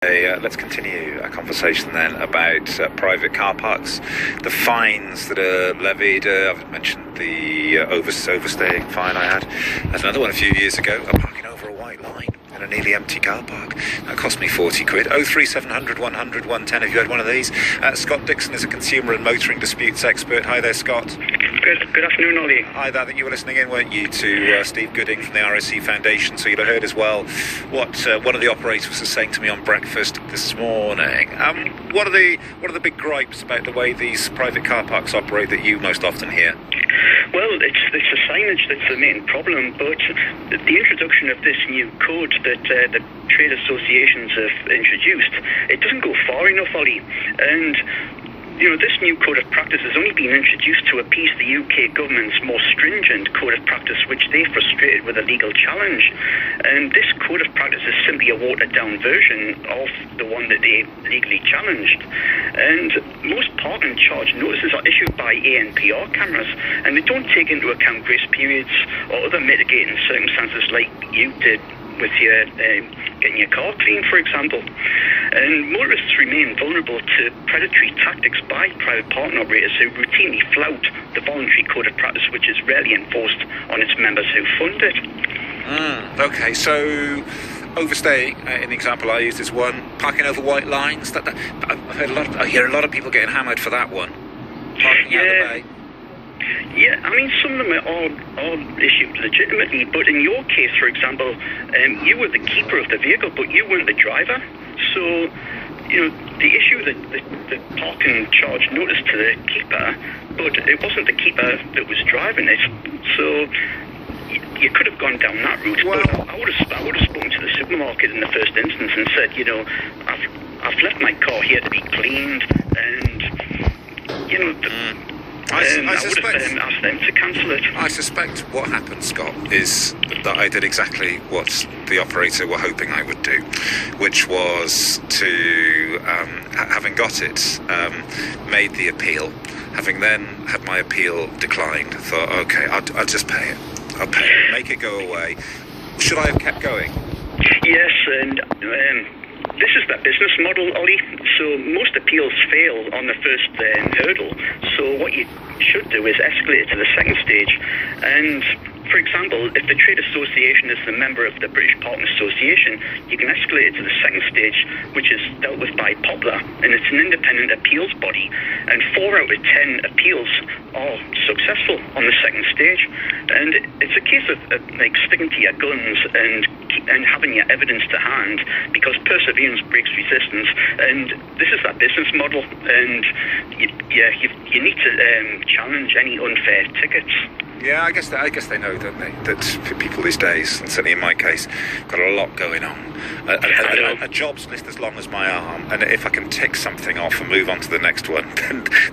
Let's continue our conversation then about private car parks, the fines that are levied. I've mentioned the overstaying fine I had. There's another one a few years ago, parking over a white line in a nearly empty car park. That cost me 40 quid. 03700 100 110. Have you had one of these? Scott Dixon is a consumer and motoring disputes expert. Hi there, Scott. Good afternoon, Ollie. Hi there. I think you were listening in, weren't you, to Steve Gooding from the RSC Foundation, so you'd have heard as well what one of the operators was saying to me on breakfast this morning. What are the big gripes about the way these private car parks operate that you most often hear? Well, it's the signage that's the main problem, but the introduction of this new code that the trade associations have introduced, it doesn't go far enough, Ollie. And this new code of practice has only been introduced to appease the UK government's more stringent code of practice, which they frustrated with a legal challenge. And this code of practice is simply a watered-down version of the one that they legally challenged. And most parking charge notices are issued by ANPR cameras, and they don't take into account grace periods or other mitigating circumstances like you did with your getting your car cleaned, for example. And motorists remain vulnerable to predatory tactics by private parking operators who routinely flout the voluntary code of practice, which is rarely enforced on its members who fund it. Okay, so overstaying, in the example I used, is one. Parking over white lines. I hear a lot of people getting hammered for that one. Parking out the bay. Yeah, I mean, some of them are issued legitimately, but in your case, for example, you were the keeper of the vehicle, but you weren't the driver. So, the issue that the parking charge notice to the keeper, but it wasn't the keeper that was driving it. So, you could have gone down that route. Well, but I would have spoken to the supermarket in the first instance and said, I've left my car here to be cleaned, and I would have asked them to cancel it. I suspect what happened, Scott, is that I did exactly what the operator were hoping I would do, which was to, having got it, made the appeal. Having then had my appeal declined, thought, okay, I'll just pay it. I'll pay it, make it go away. Should I have kept going? Yes, and this is the business model, Ollie. So most appeals fail on the first hurdle. So what you should do is escalate it to the second stage. And for example, if the trade association is the member of the British Parking Association, you can escalate it to the second stage, which is dealt with by Poplar, and it's an independent appeals body. And 4 out of 10 appeals are successful on the second stage. And it's a case of sticking to your guns and having your evidence to hand, because perseverance breaks resistance. And this is that business model, and you need to challenge any unfair tickets. Yeah, I guess they know, don't they, that for people these days, and certainly in my case, got a lot going on. A jobs list as long as my arm, and if I can tick something off and move on to the next one,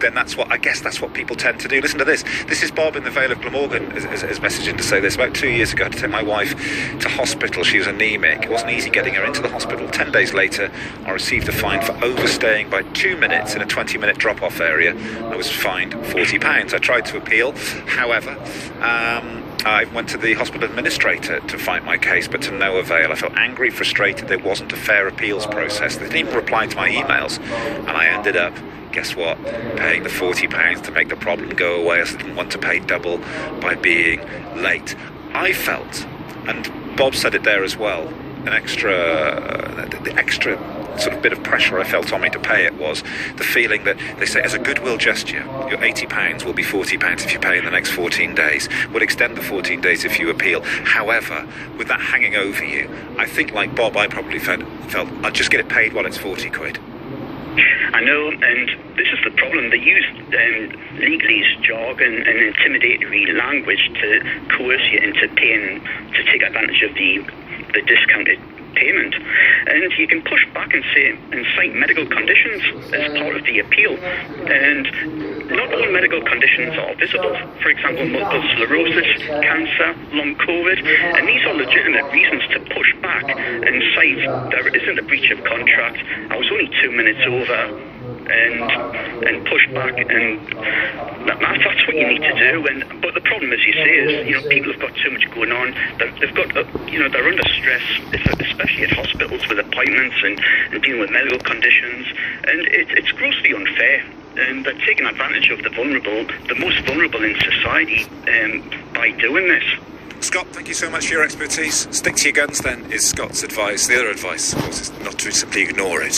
then that's what people tend to do. Listen to this. This is Bob in the Vale of Glamorgan is messaging to say this. About 2 years ago, I had to take my wife to hospital. She was anemic. It wasn't easy getting her into the hospital. 10 days later, I received a fine for overstaying by 2 minutes in a 20-minute drop-off area. I was fined £40. I tried to appeal. However, I went to the hospital administrator to fight my case, but to no avail. I felt angry, frustrated. There wasn't a fair appeals process. They didn't even reply to my emails, and I ended up, guess what, paying the £40 to make the problem go away, as I didn't want to pay double by being late. I felt, and Bob said it there as well, the extra sort of bit of pressure I felt on me to pay it was the feeling that they say as a goodwill gesture, your £80 will be £40 if you pay in the next 14 days. We'll extend the 14 days if you appeal. However, with that hanging over you, I think like Bob, I probably felt I'll just get it paid while it's 40 quid. I know, and this is the problem. They use legalese jargon and intimidatory language to coerce you into paying, to take advantage of the discounted payment. And you can push back and cite medical conditions as part of the appeal. And not all medical conditions are visible. For example, multiple sclerosis, cancer, long COVID. And these are legitimate reasons to push back and cite there isn't a breach of contract. I was only 2 minutes over. and push back, and that's what you need to do. But the problem, as you say, is people have got too much going on. They've got they're under stress, especially at hospitals with appointments and dealing with medical conditions, and it's grossly unfair. And they're taking advantage of the vulnerable, the most vulnerable in society, by doing this. Scott, thank you so much for your expertise. Stick to your guns then, is Scott's advice. The other advice, of course, is not to simply ignore it.